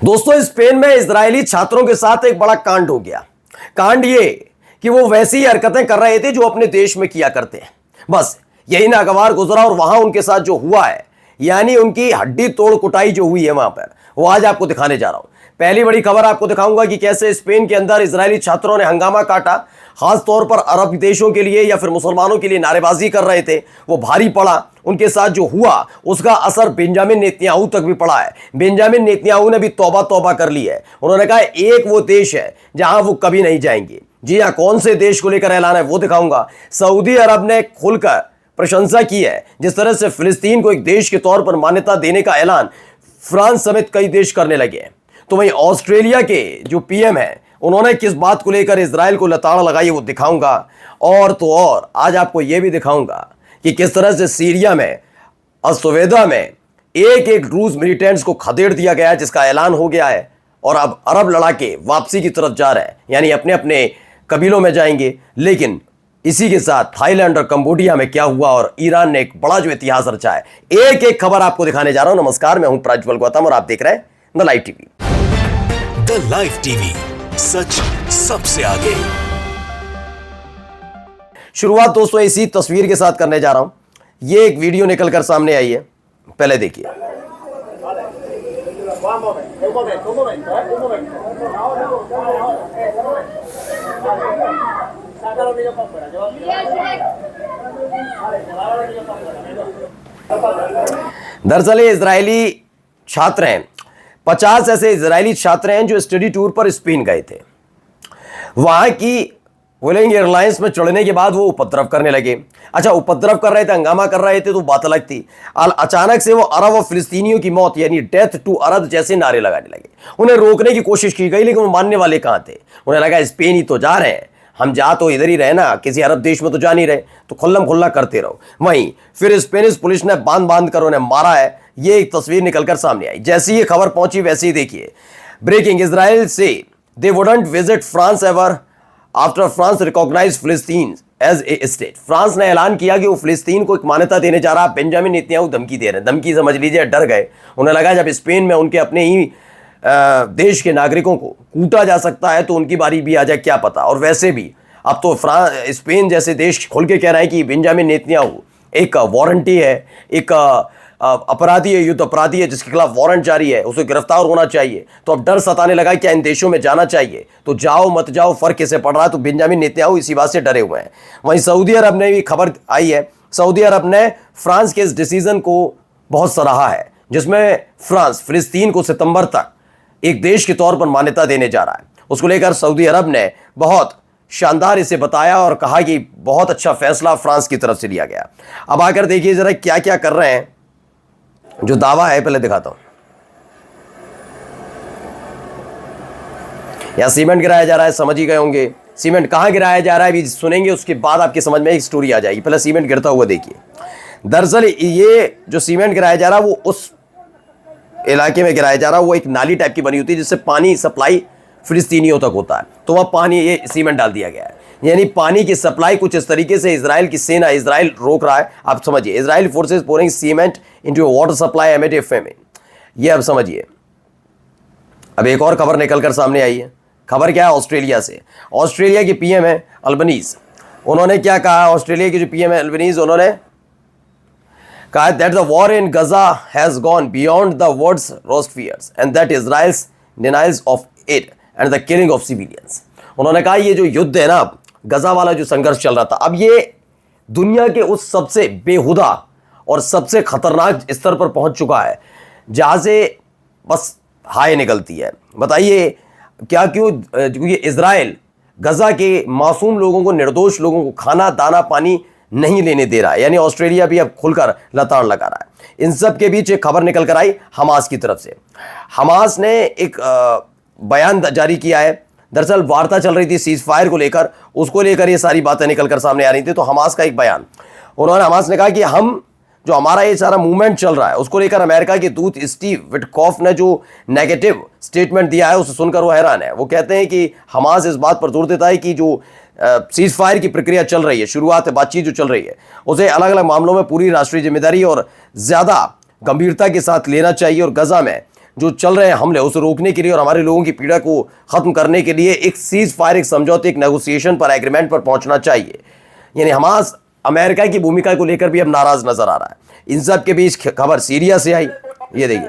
दोस्तों, स्पेन में इजरायली छात्रों के साथ एक बड़ा कांड हो गया। कांड ये कि वो वैसी हरकतें कर रहे थे जो अपने देश में किया करते हैं। बस यही नागवार गुजरा और वहां उनके साथ जो हुआ है, यानी उनकी हड्डी तोड़ कुटाई जो हुई है वहां पर, वो आज आपको दिखाने जा रहा हूं। पहली बड़ी खबर आपको दिखाऊंगा कि कैसे स्पेन के अंदर इजरायली छात्रों ने हंगामा काटा। खास तौर पर अरब देशों के लिए या फिर मुसलमानों के लिए नारेबाजी कर रहे थे, वो भारी पड़ा। उनके साथ जो हुआ उसका असर बेंजामिन नेतन्याहू तक भी पड़ा है। बेंजामिन नेतन्याहू ने भी तौबा तौबा कर ली है। उन्होंने कहा एक वो देश है जहां वो कभी नहीं जाएंगे। जी हां, कौन से देश को लेकर ऐलान है वो दिखाऊंगा। सऊदी अरब ने खुलकर प्रशंसा की है। जिस तरह से फिलिस्तीन को एक देश के तौर पर मान्यता देने का ऐलान फ्रांस समेत कई देश करने लगे हैं। तो वहीं ऑस्ट्रेलिया के जो पीएम है, उन्होंने किस बात को लेकर इजराइल को लताड़ लगाई है वो दिखाऊंगा। और तो और आज आपको यह भी दिखाऊंगा कि किस तरह से सीरिया में असवेदा में एक एक रूस मिलिटेंट्स को खदेड़ दिया गया है, जिसका ऐलान हो गया है। और अब अरब लड़ाके वापसी की तरफ जा रहे हैं, यानी अपने अपने कबीलों में जाएंगे। लेकिन इसी के साथ थाईलैंड और कंबोडिया में क्या हुआ और ईरान ने एक बड़ा जो इतिहास रचा है, एक एक खबर आपको दिखाने जा रहा हूं। नमस्कार, मैं हूं प्रज्वल गौतम और आप देख रहे हैं the live TV. The live TV, सच सबसे आगे। शुरुआत दोस्तों इसी तस्वीर के साथ करने जा रहा हूं। ये एक वीडियो निकलकर सामने आई है, पहले देखिए। दरअसल ये इजरायली छात्र हैं, 50 ऐसे इजरायली छात्र हैं जो स्टडी टूर पर स्पेन गए थे। वहां की व्युइंग एयरलाइंस में चढ़ने के बाद वो उपद्रव करने लगे। अच्छा, उपद्रव कर रहे थे, हंगामा कर रहे थे तो बात अलग थी। अचानक से वो अरब और फिलिस्तीनियों की मौत यानी डेथ टू अरब जैसे नारे लगाने लगे। उन्हें रोकने की कोशिश की गई, लेकिन वो मानने वाले कहां थे। उन्हें लगा स्पेन ही तो जा रहे हैं, हम जा तो इधर ही रहे ना, किसी अरब देश में तो जा नहीं रहे, तो खुल्लम खुल्ला करते रहो। वहीं फिर स्पेनिश पुलिस ने बांध बांध कर उन्हें मारा है। ये एक तस्वीर निकलकर सामने आई। जैसी ये खबर पहुंची वैसे ही देखिए। ब्रेकिंग, इजराइल से they wouldn't visit France ever after France recognize Palestine as a state. France ने ऐलान किया कि वो फिलिस्तीन को एक मान्यता देने जा रहा है। बेंजामिन नेतन्याहू धमकी दे रहे हैं। धमकी समझ लीजिए, डर गए। उन्हें लगा जब स्पेन में उनके अपने ही देश के नागरिकों को कूटा जा सकता है तो उनकी बारी भी आ जाए, क्या पता। और वैसे भी अब तो स्पेन जैसे देश खुल के कह रहा है कि बेंजामिन नेतन्याहू एक वारंटी है, एक अपराधी है, युद्ध अपराधी है, जिसके खिलाफ वारंट जारी है, उसे गिरफ्तार होना चाहिए। तो अब डर सताने लगा क्या इन देशों में जाना चाहिए, तो जाओ मत जाओ फर्क कैसे पड़ रहा है। तो बेंजामिन नेतन्याहू इसी बात से डरे हुए हैं। वहीं सऊदी अरब ने भी खबर आई है, सऊदी अरब ने फ्रांस के इस डिसीजन को बहुत सराहा है, जिसमें फ्रांस फिलिस्तीन को सितंबर तक एक देश के तौर पर मान्यता देने जा रहा है। उसको लेकर सऊदी अरब ने बहुत शानदार इसे बताया और कहा कि बहुत अच्छा फैसला फ्रांस की तरफ से लिया गया। अब आकर देखिए जरा क्या क्या कर रहे हैं। जो दावा है पहले दिखाता हूं। यहां सीमेंट गिराया जा रहा है, समझ ही गए होंगे। सीमेंट कहां गिराया जा रहा है भी सुनेंगे, उसके बाद आपकी समझ में एक स्टोरी आ जाएगी। पहले सीमेंट गिरता हुआ देखिए। दरअसल ये जो सीमेंट गिराया जा रहा है वो उस इलाके में गिराया जा रहा है, वो एक नाली टाइप की बनी होती है जिससे पानी सप्लाई फिलिस्तीनियों तक होता है। तो वह पानी, ये सीमेंट डाल दिया गया है, यानी पानी की सप्लाई कुछ इस तरीके से इजराइल की सेना, इजराइल रोक रहा है। आप समझिए, Israel forces pouring cement into water supply amid famine. ये अब समझिए। अब एक और खबर निकलकर सामने आई है। खबर क्या है? ऑस्ट्रेलिया से। ऑस्ट्रेलिया की पीएम है अल्बनीज। उन्होंने क्या कहा? ऑस्ट्रेलिया की जो पीएम है अल्बनीज, उन्होंने कहा that the war in Gaza has gone beyond the world's worst fears and that Israel's denials of it and the killing of civilians. उन्होंने कहा ये जो युद्ध है ना, गजा वाला जो संघर्ष चल रहा था, अब ये दुनिया के उस सबसे बेहुदा और सबसे खतरनाक स्तर पर पहुंच चुका है जहां से बस हाय निकलती है। बताइए क्या, क्यों? क्योंकि इजराइल गजा के मासूम लोगों को, निर्दोष लोगों को खाना दाना पानी नहीं लेने दे रहा है। यानी ऑस्ट्रेलिया भी अब खुलकर लताड़ लगा रहा है। इन सब के बीच एक खबर निकल कर आई हमास की तरफ से। हमास ने एक बयान जारी किया है। दरअसल वार्ता चल रही थी सीज फायर को लेकर, उसको लेकर ये सारी बातें निकलकर सामने आ रही थी। तो हमास का एक बयान, हमास ने कहा कि हम जो हमारा ये सारा मूवमेंट चल रहा है उसको लेकर अमेरिका के दूत स्टीव विटकॉफ ने जो नेगेटिव स्टेटमेंट दिया है उसे सुनकर वो हैरान है। वो कहते हैं कि हमास इस बात पर जोर देता है कि जो सीज फायर की प्रक्रिया चल रही है, शुरुआत बातचीत जो चल रही है, उसे अलग अलग मामलों में पूरी राष्ट्रीय जिम्मेदारी और ज़्यादा गंभीरता के साथ लेना चाहिए और गजा में जो चल रहे हैं हमले उसे रोकने के लिए और हमारे लोगों की पीड़ा को ख़त्म करने के लिए एक सीज फायर, एक समझौते, एक नेगोशिएशन पर, एग्रीमेंट पर पहुंचना चाहिए। यानी हमास अमेरिका की भूमिका को लेकर भी अब नाराज नजर आ रहा है। इन सब के बीच खबर सीरिया से आई, ये देखिए।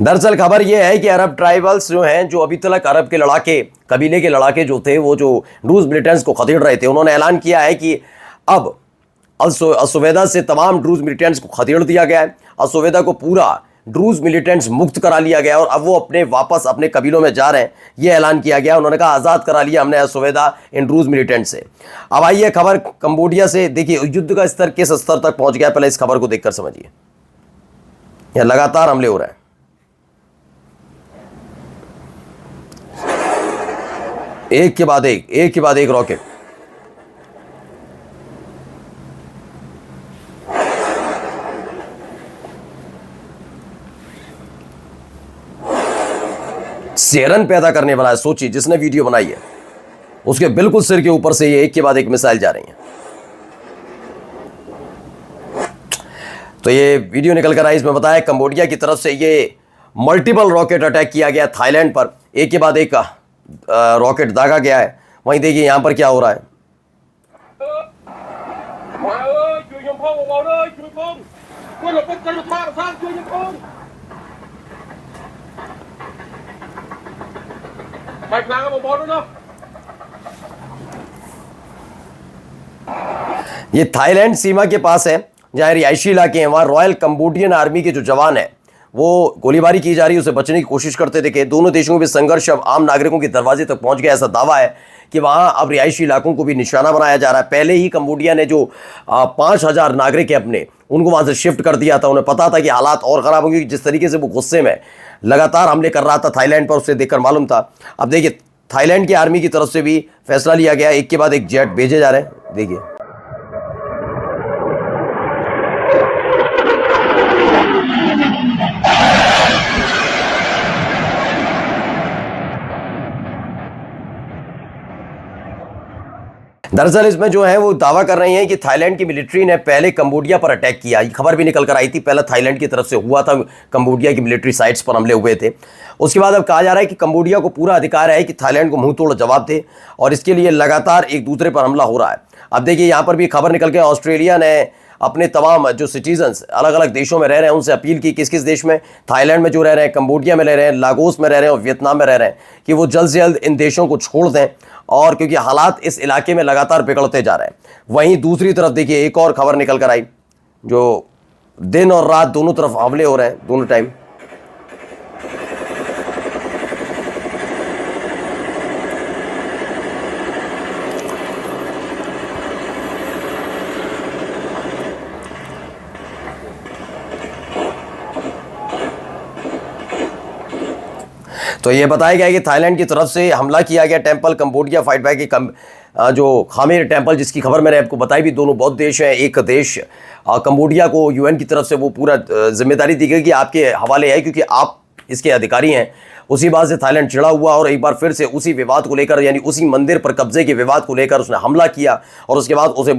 दरअसल खबर यह है कि अरब ट्राइबल्स जो हैं, जो अभी तक अरब के लड़ाके, कबीले के लड़ाके जो थे, वो जो ड्रूज मिलिटेंट्स को खदेड़ रहे थे, उन्होंने ऐलान किया है कि अब असुवेदा से तमाम ड्रूज मिलिटेंट्स को खदेड़ दिया गया है। असुवेदा को पूरा ड्रूज मिलिटेंट्स मुक्त करा लिया गया और अब वो वापस अपने कबीलों में जा रहे हैं, ये ऐलान किया गया। उन्होंने कहा आज़ाद करा लिया हमने असुवेदा इन ड्रूज मिलिटेंट से। अब आइए खबर कंबोडिया से। देखिए युद्ध का स्तर किस स्तर तक पहुंच गया, पहले इस खबर को देखकर समझिए। यह लगातार हमले हो रहे हैं। एक के बाद एक रॉकेट। सेरन पैदा करने वाला है। सोचिए, जिसने वीडियो बनाई है उसके बिल्कुल सिर के ऊपर से ये एक के बाद एक मिसाइल जा रही हैं। तो ये वीडियो निकल कर आई, इसमें बताया कंबोडिया की तरफ से ये मल्टीपल रॉकेट अटैक किया गया थाईलैंड पर, एक के बाद एक रॉकेट दागा गया है। वहीं देखिए यहां पर क्या हो रहा है। ये थाईलैंड सीमा के पास है, जहां रिहायशी इलाके हैं। वहां रॉयल कंबोडियन आर्मी के जो जवान हैं वो गोलीबारी की जा रही है, उसे बचने की कोशिश करते देखे। दोनों देशों के बीच संघर्ष अब आम नागरिकों के दरवाजे तक पहुंच गया। ऐसा दावा है कि वहां अब रिहायशी इलाकों को भी निशाना बनाया जा रहा है। पहले ही कंबोडिया ने जो 5,000 नागरिक हैं अपने, उनको वहां से शिफ्ट कर दिया था। उन्हें पता था कि हालात और खराब होंगे। जिस तरीके से वो गुस्से में लगातार हमले कर रहा था थाईलैंड पर, उसे देखकर मालूम था। अब देखिए थाईलैंड की आर्मी की तरफ से भी फैसला लिया गया, एक के बाद एक जेट भेजे जा रहे हैं। देखिए दरअसल इसमें जो है वो दावा कर रहे हैं कि थाईलैंड की मिलिट्री ने पहले कंबोडिया पर अटैक किया। ये खबर भी निकल कर आई थी, पहले थाईलैंड की तरफ से हुआ था, कंबोडिया की मिलिट्री साइट्स पर हमले हुए थे। उसके बाद अब कहा जा रहा है कि कंबोडिया को पूरा अधिकार है कि थाईलैंड को मुंह तोड़ जवाब दे, और इसके लिए लगातार एक दूसरे पर हमला हो रहा है। अब देखिए यहाँ पर भी खबर निकल के ऑस्ट्रेलिया ने अपने तमाम जो सिटीजन्स अलग अलग देशों में रह रहे हैं उनसे अपील की, किस किस देश में, थाईलैंड में जो रह रहे हैं, कंबोडिया में रह रहे हैं, लागोस में रह रहे हैं और वियतनाम में रह रहे हैं, कि वो जल्द से जल्द इन देशों को छोड़ दें, और क्योंकि हालात इस इलाके में लगातार बिगड़ते जा रहे हैं। वहीं दूसरी तरफ देखिए एक और खबर निकल कर आई, जो दिन और रात दोनों तरफ हमले हो रहे हैं, दोनों टाइम। तो ये बताया गया कि थाईलैंड की तरफ से हमला किया गया टेंपल, कंबोडिया फाइट बैक की जो खामेर टेंपल, जिसकी खबर मैंने आपको बताई भी, दोनों बौद्ध देश हैं। एक देश कंबोडिया को यूएन की तरफ से वो पूरा जिम्मेदारी दी गई कि आपके हवाले है, क्योंकि आप इसके अधिकारी हैं। उसी बात से थाईलैंड चिड़ा हुआ और एक बार फिर से उसी विवाद को लेकर, यानी उसी मंदिर पर कब्जे के विवाद को लेकर उसने हमला किया, और उसके बाद उसे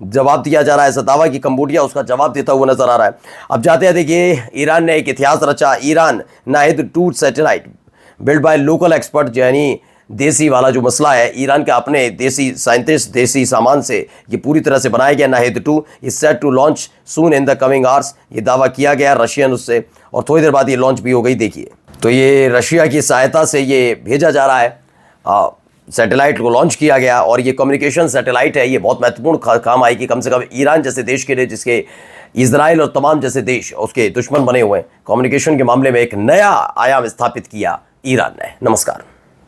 जवाब दिया जा रहा है। ऐसा दावा कि कंबोडिया उसका जवाब देता हुआ नजर आ रहा है। अब जाते हैं, देखिए ईरान ने एक इतिहास रचा। Iran Nahid 2 satellite build by local expert, यानी देसी वाला जो मसला है, ईरान के अपने देसी साइंटिस्ट, देसी सामान से ये पूरी तरह से बनाया गया Nahid 2 is set to launch soon in the coming hours. ये दावा किया गया रशियन उससे, और थोड़ी देर बाद ये लॉन्च भी हो गई। देखिए तो ये रशिया की सहायता से ये भेजा जा रहा है, सैटेलाइट को लॉन्च किया गया, और ये कम्युनिकेशन सैटेलाइट है। ये बहुत महत्वपूर्ण काम आएगी, कम से कम ईरान जैसे देश के लिए, जिसके इजराइल और तमाम जैसे देश उसके दुश्मन बने हुए हैं। कम्युनिकेशन के मामले में एक नया आयाम स्थापित किया ईरान ने। नमस्कार।